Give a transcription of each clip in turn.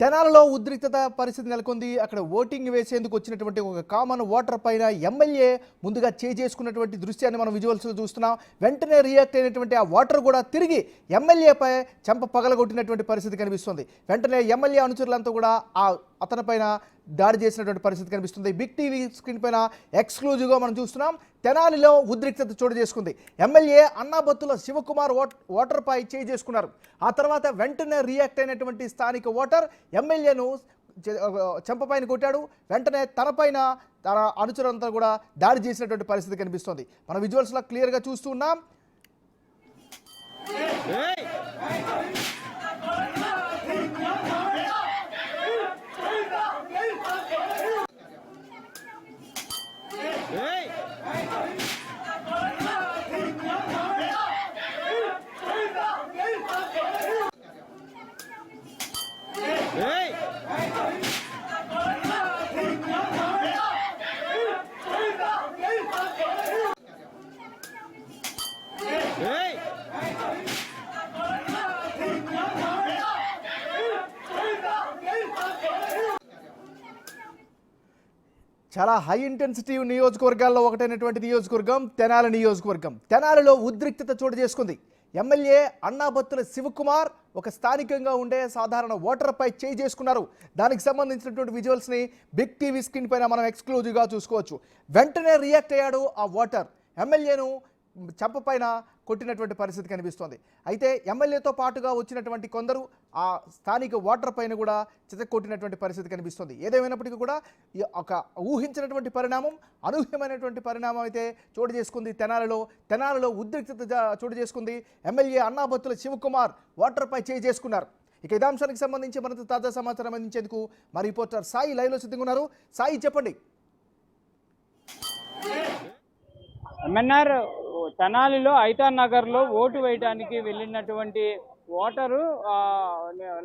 తెనాలలో ఉద్రిక్తత పరిస్థితి నెలకొంది. అక్కడ ఓటింగ్ వేసేందుకు వచ్చినటువంటి ఒక కామన్ ఓటర్ పైన ఎమ్మెల్యే ముందుగా చేసుకున్నటువంటి దృశ్యాన్ని మనం విజువల్స్లో చూస్తున్నాం. వెంటనే రియాక్ట్ అయినటువంటి ఆ ఓటర్ కూడా తిరిగి ఎమ్మెల్యేపై చెంప పగలగొట్టినటువంటి పరిస్థితి కనిపిస్తుంది. వెంటనే ఎమ్మెల్యే అనుచరులంతా కూడా అతనిపైన దాడి చేసినటువంటి పరిస్థితి కనిపిస్తుంది. బిగ్ టీవీ స్క్రీన్ పైన ఎక్స్క్లూజివ్గా మనం చూస్తున్నాం. తెనాలిలో ఉద్రిక్తత చోటు చేసుకుంది. ఎమ్మెల్యే అన్నాబత్తుల శివకుమార్ ఓటర్పై చేసుకున్నారు. ఆ తర్వాత వెంటనే రియాక్ట్ అయినటువంటి స్థానిక ఓటర్ ఎమ్మెల్యేను చెంపపైన కొట్టాడు. వెంటనే తనపైన తన అనుచరులంతా కూడా దాడి చేసినటువంటి పరిస్థితి కనిపిస్తుంది. మన విజువల్స్లో క్లియర్గా చూస్తూ ఉన్నాం. చాలా హై ఇంటెన్సిటీ నియోజకవర్గాల్లో ఒకటైనటువంటి నియోజకవర్గం తెనాలి నియోజకవర్గం. తెనాలిలో ఉద్రిక్తత చోటు చేసుకుంది. ఎమ్మెల్యే అన్నాబత్తుల శివకుమార్ ఒక స్థానికంగా ఉండే సాధారణ ఓటర్పై చేసుకున్నారు. దానికి సంబంధించినటువంటి విజువల్స్ని బిగ్ టీవీ స్క్రీన్ పైన మనం ఎక్స్క్లూజివ్గా చూసుకోవచ్చు. వెంటనే రియాక్ట్ అయ్యాడు ఆ ఓటర్. ఎమ్మెల్యేను చెంపపైన కొట్టినటువంటి పరిస్థితి కనిపిస్తోంది. అయితే ఎమ్మెల్యేతో పాటుగా వచ్చినటువంటి కొందరు ఆ స్థానిక ఓటర్ పైన కూడా కొట్టినటువంటి పరిస్థితి కనిపిస్తుంది. ఏదేమైనప్పటికీ కూడా ఒక ఊహించినటువంటి పరిణామం, అనూహ్యమైనటువంటి పరిణామం అయితే చోటు చేసుకుంది. తెనాలిలో ఉద్రిక్తత చోటు చేసుకుంది. ఎమ్మెల్యే అన్నాబత్తుల శివకుమార్ ఓటర్పై చేసుకున్నారు. ఇక ఇదే అంశానికి సంబంధించి మనతో తాజా సమాచారం అందించేందుకు మా రిపోర్టర్ సాయి లైవ్లో సిద్ధంగా ఉన్నారు. సాయి, చెప్పండి. ఎంఎన్ఆర్ తెనాలిలో ఐతాన్ నగర్లో ఓటు వేయడానికి వెళ్ళినటువంటి ఓటరు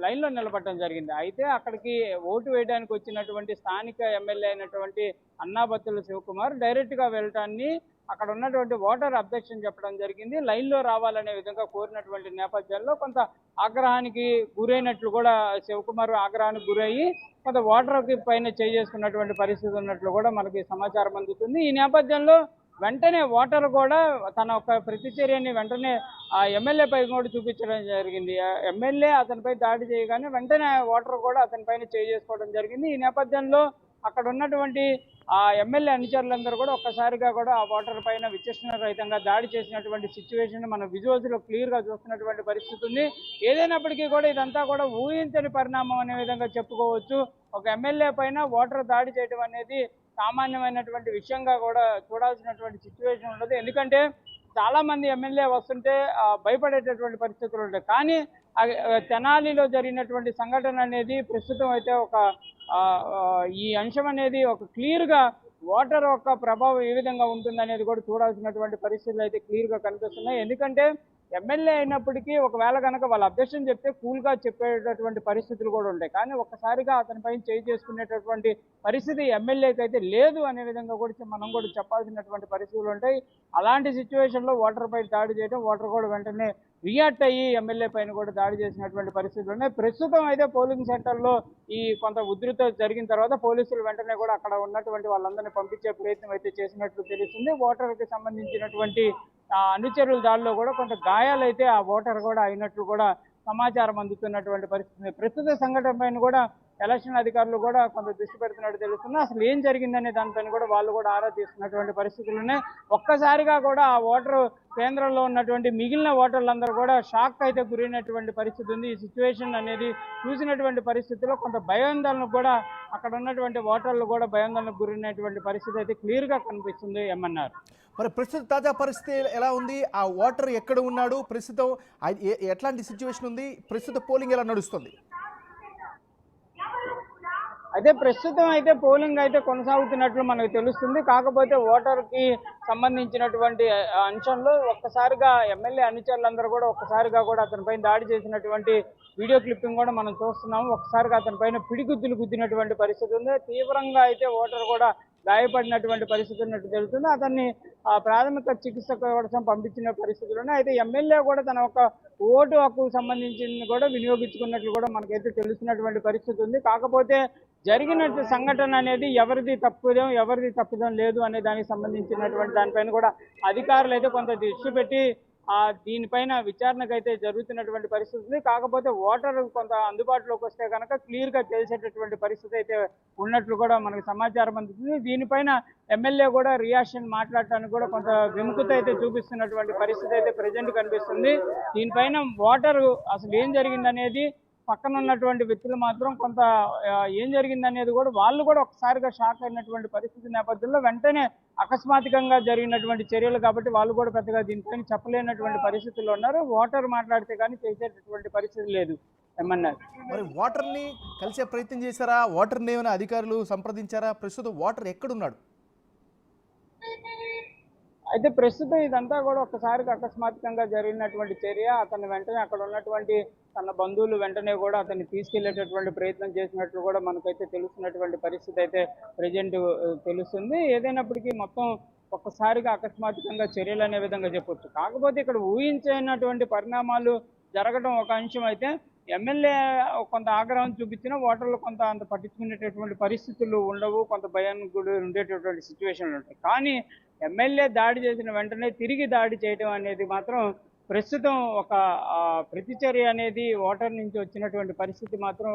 లైన్లో నిలబడటం జరిగింది. అయితే అక్కడికి ఓటు వేయడానికి వచ్చినటువంటి స్థానిక ఎమ్మెల్యే అయినటువంటి అన్నాబత్తుల శివకుమార్ డైరెక్ట్గా వెళ్ళటాన్ని అక్కడ ఉన్నటువంటి ఓటర్ అబ్జెక్షన్ చెప్పడం జరిగింది. లైన్లో రావాలనే విధంగా కోరినటువంటి నేపథ్యంలో కొంత ఆగ్రహానికి గురైనట్లు కూడా శివకుమార్ ఆగ్రహానికి గురయ్యి కొంత ఓటర్కి పైన చేసుకున్నటువంటి పరిస్థితి ఉన్నట్లు కూడా మనకి సమాచారం అందుతుంది. ఈ నేపథ్యంలో వెంటనే ఓటర్ కూడా తన ఒక ప్రతిచర్యని వెంటనే ఆ ఎమ్మెల్యే పై కూడా చూపించడం జరిగింది. ఎమ్మెల్యే అతనిపై దాడి చేయగానే వెంటనే ఓటర్ కూడా అతనిపైన చేసుకోవడం జరిగింది. ఈ నేపథ్యంలో అక్కడ ఉన్నటువంటి ఆ ఎమ్మెల్యే అనుచరులందరూ కూడా ఒక్కసారిగా కూడా ఆ ఓటర్ పైన విచక్షణ రహితంగా దాడి చేసినటువంటి సిచ్యువేషన్ మన విజువల్స్ లో క్లియర్ గా చూస్తున్నటువంటి పరిస్థితి ఉంది. ఏదైనప్పటికీ కూడా ఇదంతా కూడా ఊహించని పరిణామం అనే విధంగా చెప్పుకోవచ్చు. ఒక ఎమ్మెల్యే పైన ఓటర్ దాడి చేయడం అనేది సామాన్యమైనటువంటి విషయంగా కూడా చూడాల్సినటువంటి సిచ్యువేషన్ ఉండదు. ఎందుకంటే చాలా మంది ఎమ్మెల్యే వస్తుంటే భయపడేటటువంటి పరిస్థితులు ఉంటాయి. కానీ తెనాలిలో జరిగినటువంటి సంఘటన అనేది ప్రస్తుతం అయితే ఈ అంశం అనేది ఒక క్లియర్గా ఓటర్ యొక్క ప్రభావం ఏ విధంగా ఉంటుందనేది కూడా చూడాల్సినటువంటి పరిస్థితులు అయితే క్లియర్గా కనిపిస్తున్నాయి. ఎందుకంటే ఎమ్మెల్యే అయినప్పటికీ ఒకవేళ కనుక వాళ్ళ అబ్జెక్షన్ చెప్తే కూల్గా చెప్పేటటువంటి పరిస్థితులు కూడా ఉంటాయి. కానీ ఒక్కసారిగా అతనిపై చేసుకునేటటువంటి పరిస్థితి ఎమ్మెల్యేకి అయితే లేదు అనే విధంగా కూడా మనం కూడా చెప్పాల్సినటువంటి పరిస్థితులు ఉంటాయి. అలాంటి సిచ్యువేషన్లో ఓటర్ పై దాడి చేయడం, ఓటర్ కూడా వెంటనే రియాక్ట్ అయ్యి ఎమ్మెల్యే పైన కూడా దాడి చేసినటువంటి పరిస్థితులు ఉన్నాయి. ప్రస్తుతం అయితే పోలింగ్ సెంటర్లో ఈ కొంత ఉధృత జరిగిన తర్వాత పోలీసులు వెంటనే కూడా అక్కడ ఉన్నటువంటి వాళ్ళందరినీ పంపించే ప్రయత్నం అయితే చేసినట్లు తెలుస్తుంది. ఓటర్కి సంబంధించినటువంటి అనుచరుల దాడిలో కూడా కొంత గాయాలైతే ఆ ఓటర్ కూడా అయినట్లు కూడా సమాచారం అందుతున్నటువంటి పరిస్థితి. ప్రస్తుత సంఘటన పైన కూడా ఎలక్షన్ అధికారులు కూడా కొంత దృష్టి పెడుతున్నట్టు తెలుస్తుంది. అసలు ఏం జరిగిందనే దానిపైన కూడా వాళ్ళు కూడా ఆరా తీస్తున్నటువంటి పరిస్థితులు ఉన్నాయి. ఒక్కసారిగా కూడా ఆ ఓటరు కేంద్రంలో ఉన్నటువంటి మిగిలిన ఓటర్లందరూ కూడా షాక్ అయితే గురైనటువంటి పరిస్థితి ఉంది. ఈ సిచ్యువేషన్ అనేది చూసినటువంటి పరిస్థితుల్లో కొంత భయాందోళనకు కూడా అక్కడ ఉన్నటువంటి ఓటర్లు కూడా భయాందోళనకు గురైనటువంటి పరిస్థితి అయితే క్లియర్గా కనిపిస్తుంది. ఏమన్నారు మరి ప్రస్తుత తాజా పరిస్థితి ఎలా ఉంది? ఆ ఓటర్ ఎక్కడ ఉన్నాడు? ప్రస్తుతం ఎట్లాంటి సిచ్యువేషన్ ఉంది? ప్రస్తుత పోలింగ్ ఎలా నడుస్తుంది? అయితే ప్రస్తుతం అయితే పోలింగ్ అయితే కొనసాగుతున్నట్లు మనకు తెలుస్తుంది. కాకపోతే ఓటర్కి సంబంధించినటువంటి అంశంలో ఒక్కసారిగా ఎమ్మెల్యే అనుచరులందరూ కూడా ఒక్కసారిగా కూడా అతనిపై దాడి చేసినటువంటి వీడియో క్లిప్పింగ్ కూడా మనం చూస్తున్నాము. ఒక్కసారిగా అతనిపైన పిడిగుద్దులు గుద్దినటువంటి పరిస్థితి ఉంది. తీవ్రంగా అయితే ఓటర్ కూడా గాయపడినటువంటి పరిస్థితి ఉన్నట్టు తెలుస్తుంది. అతన్ని ప్రాథమిక చికిత్స కోసం పంపించిన పరిస్థితుల్లోనే అయితే ఎమ్మెల్యే కూడా తన ఒక ఓటు హక్కుకు సంబంధించింది కూడా వినియోగించుకున్నట్లు కూడా మనకైతే తెలుస్తున్నటువంటి పరిస్థితి ఉంది. కాకపోతే జరిగిన సంఘటన అనేది ఎవరిది తప్పుదం లేదు అనే దానికి సంబంధించినటువంటి దానిపైన కూడా అధికారులు అయితే కొంత దృష్టి పెట్టి దీనిపైన విచారణకు అయితే జరుగుతున్నటువంటి పరిస్థితి ఉంది. కాకపోతే ఓటర్ కొంత అందుబాటులోకి వస్తే కనుక క్లియర్ గా తెలిసేటటువంటి పరిస్థితి అయితే ఉన్నట్లు కూడా మనకు సమాచారం అందుతుంది. దీనిపైన ఎమ్మెల్యే కూడా రియాక్షన్ మాట్లాడటానికి కూడా కొంత విముఖత అయితే చూపిస్తున్నటువంటి పరిస్థితి అయితే ప్రజెంట్ కనిపిస్తుంది. దీనిపైన ఓటర్ అసలు ఏం జరిగిందనేది పక్కన ఉన్నటువంటి వ్యక్తులు మాత్రం కొంత ఏం జరిగిందనేది కూడా వాళ్ళు కూడా ఒకసారిగా షాక్ అయినటువంటి పరిస్థితి నేపథ్యంలో వెంటనే అకస్మాత్తుగా జరిగినటువంటి చర్యలు కాబట్టి వాళ్ళు కూడా పెద్దగా దీనిపైన చెప్పలేనటువంటి పరిస్థితుల్లో ఉన్నారు. ఓటర్ మాట్లాడితే కానీ చేసేటటువంటి పరిస్థితి లేదు ఏమన్నారు. మరి ఓటర్ని కలిసే ప్రయత్నం చేశారా? ఓటర్ని ఏమైనా అధికారులు సంప్రదించారా? ప్రస్తుతం ఓటర్ ఎక్కడున్నాడు? అయితే ప్రస్తుతం ఇదంతా కూడా ఒక్కసారిగా అకస్మాత్తుగా జరిగినటువంటి చర్య. అతను వెంటనే అక్కడ ఉన్నటువంటి తన బంధువులు వెంటనే కూడా అతన్ని తీసుకెళ్లేటటువంటి ప్రయత్నం చేసినట్లు కూడా మనకైతే తెలుస్తున్నటువంటి పరిస్థితి అయితే ప్రజెంట్ తెలుస్తుంది. ఏదైనప్పటికీ మొత్తం ఒక్కసారిగా అకస్మాత్తుగా చర్యలు అనే విధంగా చెప్పొచ్చు. కాకపోతే ఇక్కడ ఊహించినటువంటి పరిణామాలు జరగడం ఒక అంశం అయితే ఎమ్మెల్యే కొంత ఆగ్రహం చూపించిన ఓటర్లు కొంత అంత పట్టించుకునేటటువంటి పరిస్థితులు ఉండవు, కొంత భయానికి కూడా ఉండేటటువంటి సిచ్యువేషన్లు ఉంటాయి. కానీ ఎమ్మెల్యే దాడి చేసిన వెంటనే తిరిగి దాడి చేయడం అనేది మాత్రం ప్రస్తుతం ఒక ప్రతిచర్య అనేది ఓటర్ నుంచి వచ్చినటువంటి పరిస్థితి మాత్రం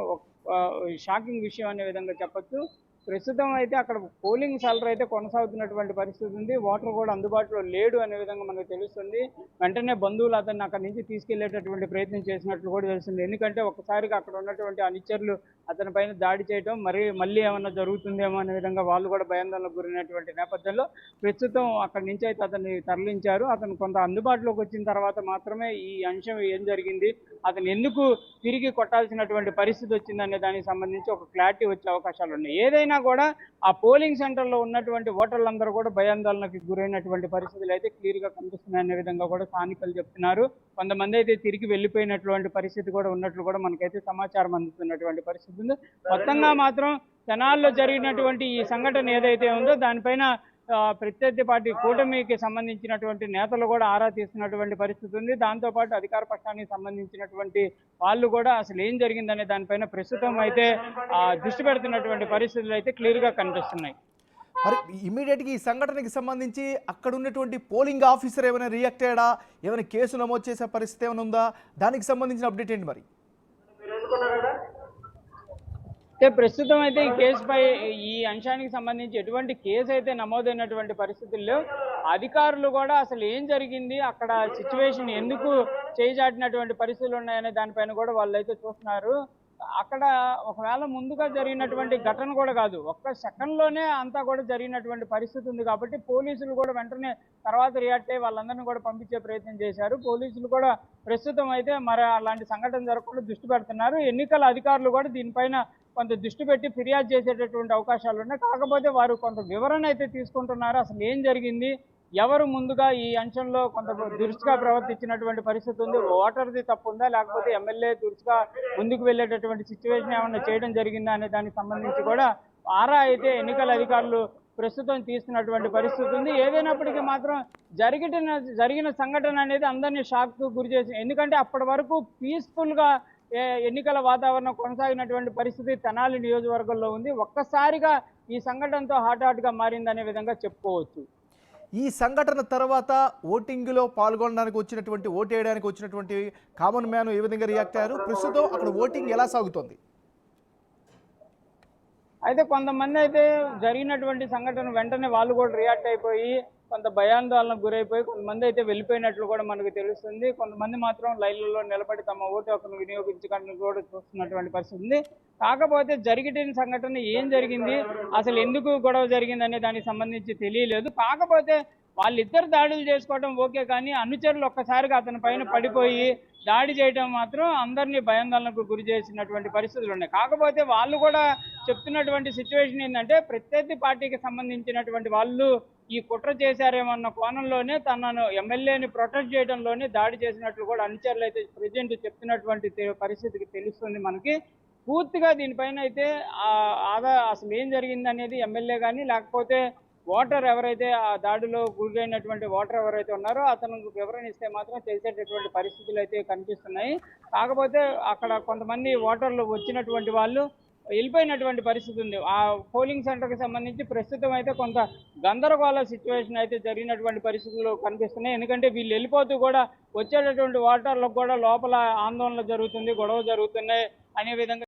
షాకింగ్ విషయం అనే విధంగా చెప్పొచ్చు. ప్రస్తుతం అయితే అక్కడ పోలింగ్ సెంటర్ అయితే కొనసాగుతున్నటువంటి పరిస్థితి ఉంది. ఓటర్ కూడా అందుబాటులో లేడు అనే విధంగా మనకు తెలుస్తుంది. వెంటనే బంధువులు అతన్ని అక్కడి నుంచి తీసుకెళ్లేటటువంటి ప్రయత్నం చేసినట్లు కూడా తెలుస్తుంది. ఎందుకంటే ఒకసారిగా అక్కడ ఉన్నటువంటి అనుచరులు అతని పైన దాడి చేయడం మళ్ళీ ఏమన్నా జరుగుతుందేమో అనే విధంగా వాళ్ళు కూడా భయాందోళనకు గురైనటువంటి నేపథ్యంలో ప్రస్తుతం అక్కడి నుంచి అయితే అతన్ని తరలించారు. అతను కొంత అందుబాటులోకి వచ్చిన తర్వాత మాత్రమే ఈ అంశం ఏం జరిగింది, అతను ఎందుకు తిరిగి కొట్టాల్సినటువంటి పరిస్థితి వచ్చిందనే దానికి సంబంధించి ఒక క్లారిటీ వచ్చే అవకాశాలు ఉన్నాయి. ఏదైనా కూడా ఆ పోలింగ్ సెంటర్లో ఉన్నటువంటి ఓటర్లందరూ కూడా భయాందోళనకి గురైనటువంటి పరిస్థితులు అయితే క్లియర్ గా కనిపిస్తున్నాయనే విధంగా కూడా స్థానికులు చెప్తున్నారు. కొంతమంది అయితే తిరిగి వెళ్ళిపోయినటువంటి పరిస్థితి కూడా ఉన్నట్లు కూడా మనకైతే సమాచారం అందుతున్నటువంటి పరిస్థితి ఉంది. మొత్తంగా మాత్రం తెనాలిలో జరిగినటువంటి ఈ సంఘటన ఏదైతే ఉందో దానిపైన ప్రత్యర్థి పార్టీ కూటమికి సంబంధించినటువంటి నేతలు కూడా ఆరా తీస్తున్నటువంటి పరిస్థితి ఉంది. దాంతోపాటు అధికార పక్షానికి సంబంధించినటువంటి వాళ్ళు కూడా అసలు ఏం జరిగిందనే దానిపైన ప్రస్తుతం అయితే దృష్టి పెడుతున్నటువంటి పరిస్థితులు అయితే క్లియర్ గా కనిపిస్తున్నాయి. మరి ఇమీడియట్గా ఈ సంఘటనకి సంబంధించి అక్కడ ఉన్నటువంటి పోలింగ్ ఆఫీసర్ ఏమైనా రియాక్ట్ అయ్యాడా? ఏమైనా కేసు నమోదు చేసే పరిస్థితి ఏమైనా ఉందా? దానికి సంబంధించిన అప్డేట్ ఏంటి మరి? అయితే ప్రస్తుతం అయితే ఈ కేసుపై ఈ అంశానికి సంబంధించి ఎటువంటి కేసు అయితే నమోదైనటువంటి పరిస్థితుల్లో అధికారులు కూడా అసలు ఏం జరిగింది, అక్కడ సిచ్యువేషన్ ఎందుకు చేజాటినటువంటి పరిస్థితులు ఉన్నాయనే దానిపైన కూడా వాళ్ళు అయితే చూస్తున్నారు. అక్కడ ఒకవేళ ముందుగా జరిగినటువంటి ఘటన కూడా కాదు, ఒక్క సెకండ్లోనే అంతా కూడా జరిగినటువంటి పరిస్థితి ఉంది కాబట్టి పోలీసులు కూడా వెంటనే తర్వాత రియాక్ట్ అయ్యి వాళ్ళందరినీ కూడా పంపించే ప్రయత్నం చేశారు. పోలీసులు కూడా ప్రస్తుతం అయితే మరి అలాంటి సంఘటన జరగకుండా దృష్టి పెడుతున్నారు. ఎన్నికల అధికారులు కూడా దీనిపైన కొంత దృష్టి పెట్టి ఫిర్యాదు చేసేటటువంటి అవకాశాలు ఉన్నాయి. కాకపోతే వారు కొంత వివరణ అయితే తీసుకుంటున్నారు. అసలు ఏం జరిగింది, ఎవరు ముందుగా ఈ అంశంలో కొంత దురుసుగా ప్రవర్తించినటువంటి పరిస్థితి ఉంది, ఓటర్ది తప్పు ఉందా లేకపోతే ఎమ్మెల్యే దురుసుగా ముందుకు వెళ్ళేటటువంటి సిచ్యువేషన్ ఏమన్నా చేయడం జరిగిందా అనే దానికి సంబంధించి కూడా ఆరా అయితే ఎన్నికల అధికారులు ప్రస్తుతం తీస్తున్నటువంటి పరిస్థితి ఉంది. ఏదైనప్పటికీ మాత్రం జరిగిన సంఘటన అనేది అందరినీ షాక్కు గురి చేసింది. ఎందుకంటే అప్పటి వరకు పీస్ఫుల్గా ఎన్నికల వాతావరణం కొనసాగినటువంటి పరిస్థితి తెనాలి నియోజకవర్గంలో ఉంది. ఒక్కసారిగా ఈ సంఘటనతో హాట్గా మారిందనే విధంగా చెప్పుకోవచ్చు. ఈ సంఘటన తర్వాత ఓటింగ్లో పాల్గొనడానికి వచ్చినటువంటి ఓటేయడానికి వచ్చినటువంటి కామన్ మ్యాన్ ఏ విధంగా రియాక్ట్ అయ్యారు? ప్రస్తుతం అక్కడ ఓటింగ్ ఎలా సాగుతోంది? అయితే కొంతమంది అయితే జరిగినటువంటి సంఘటన వెంటనే వాళ్ళు కూడా రియాక్ట్ అయిపోయి కొంత భయాందోళనకు గురైపోయి కొంతమంది అయితే వెళ్ళిపోయినట్లు కూడా మనకు తెలుస్తుంది. కొంతమంది మాత్రం లైన్లలో నిలబడి తమ ఓటు హక్కును వినియోగించడానికి కూడా చూస్తున్నటువంటి పరిస్థితి ఉంది. కాకపోతే జరిగిన సంఘటన ఏం జరిగింది, అసలు ఎందుకు గొడవ జరిగింది అనే దానికి సంబంధించి తెలియలేదు. కాకపోతే వాళ్ళిద్దరు దాడులు చేసుకోవడం ఓకే, కానీ అనుచరులు ఒక్కసారిగా అతని పైన పడిపోయి దాడి చేయడం మాత్రం అందరినీ భయాందోళనకు గురి చేసినటువంటి పరిస్థితులు ఉన్నాయి. కాకపోతే వాళ్ళు కూడా చెప్తున్నటువంటి సిచ్యువేషన్ ఏంటంటే ప్రత్యర్థి పార్టీకి సంబంధించినటువంటి వాళ్ళు ఈ కుట్ర చేశారేమన్న కోణంలోనే తనను ఎమ్మెల్యేని ప్రొటెక్ట్ చేయడంలోనే దాడి చేసినట్లు కూడా అనుచరులు అయితే ప్రజెంట్ చెప్తున్నటువంటి పరిస్థితికి తెలుస్తుంది మనకి. పూర్తిగా దీనిపైన అయితే అసలు ఏం జరిగింది అనేది ఎమ్మెల్యే కానీ లేకపోతే ఓటర్ ఎవరైతే ఆ దాడిలో గురైనటువంటి ఓటర్ ఎవరైతే ఉన్నారో అతను వివరణ ఇస్తే మాత్రం తెలిసేటటువంటి పరిస్థితులు అయితే కనిపిస్తున్నాయి. కాకపోతే అక్కడ కొంతమంది ఓటర్లు వచ్చినటువంటి వాళ్ళు వెళ్ళిపోయినటువంటి పరిస్థితి ఉంది. ఆ పోలింగ్ సెంటర్కి సంబంధించి ప్రస్తుతం అయితే కొంత గందరగోళ సిచ్యువేషన్ అయితే జరిగినటువంటి పరిస్థితులు కనిపిస్తున్నాయి. ఎందుకంటే వీళ్ళు వెళ్ళిపోతూ కూడా వచ్చేటటువంటి ఓటర్లకు కూడా లోపల ఆందోళన జరుగుతుంది, గొడవ జరుగుతున్నాయి అనే విధంగా